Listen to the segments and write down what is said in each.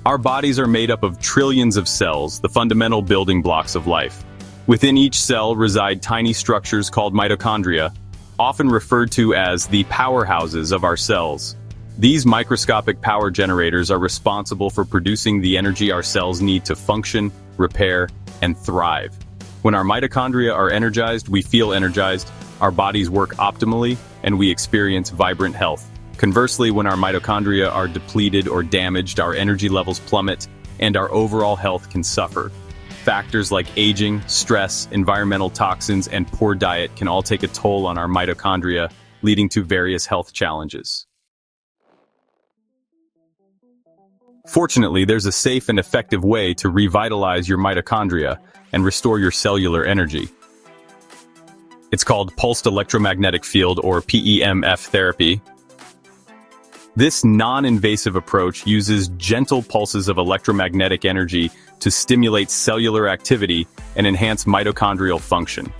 Our bodies are made up of trillions of cells, the fundamental building blocks of life. Within each cell reside tiny structures called mitochondria, often referred to as the powerhouses of our cells. These microscopic power generators are responsible for producing the energy our cells need to function, repair, and thrive. When our mitochondria are energized, we feel energized, our bodies work optimally, and we experience vibrant health. Conversely, when our mitochondria are depleted or damaged, our energy levels plummet, and our overall health can suffer. Factors like aging, stress, environmental toxins, and poor diet can all take a toll on our mitochondria, leading to various health challenges. Fortunately, there's a safe and effective way to revitalize your mitochondria and restore your cellular energy. It's called pulsed electromagnetic field, or PEMF therapy. This non-invasive approach uses gentle pulses of electromagnetic energy to stimulate cellular activity and enhance mitochondrial function.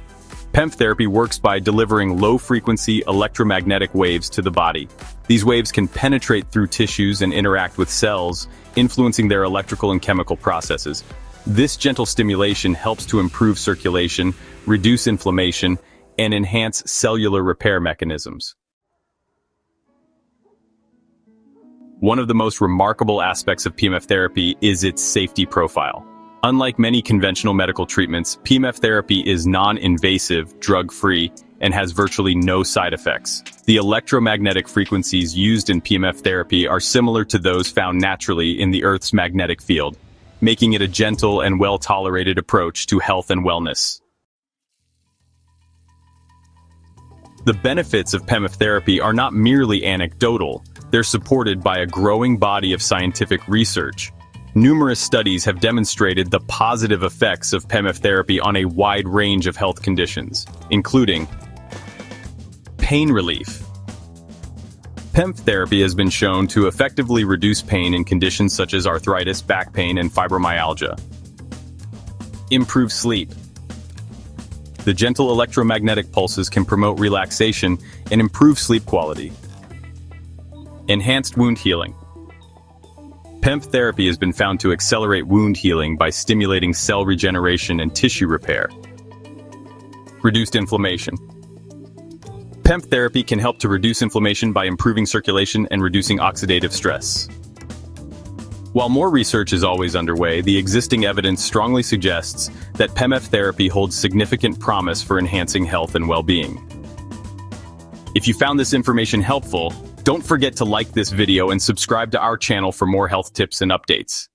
PEMF therapy works by delivering low-frequency electromagnetic waves to the body. These waves can penetrate through tissues and interact with cells, influencing their electrical and chemical processes. This gentle stimulation helps to improve circulation, reduce inflammation, and enhance cellular repair mechanisms. One of the most remarkable aspects of PEMF therapy is its safety profile. Unlike many conventional medical treatments, PEMF therapy is non-invasive, drug-free, and has virtually no side effects. The electromagnetic frequencies used in PEMF therapy are similar to those found naturally in the Earth's magnetic field, making it a gentle and well-tolerated approach to health and wellness. The benefits of PEMF therapy are not merely anecdotal. They're supported by a growing body of scientific research. Numerous studies have demonstrated the positive effects of PEMF therapy on a wide range of health conditions, including pain relief. PEMF therapy has been shown to effectively reduce pain in conditions such as arthritis, back pain, and fibromyalgia. Improve sleep. The gentle electromagnetic pulses can promote relaxation and improve sleep quality. Enhanced wound healing. PEMF therapy has been found to accelerate wound healing by stimulating cell regeneration and tissue repair. Reduced inflammation. PEMF therapy can help to reduce inflammation by improving circulation and reducing oxidative stress. While more research is always underway, the existing evidence strongly suggests that PEMF therapy holds significant promise for enhancing health and well-being. If you found this information helpful, don't forget to like this video and subscribe to our channel for more health tips and updates.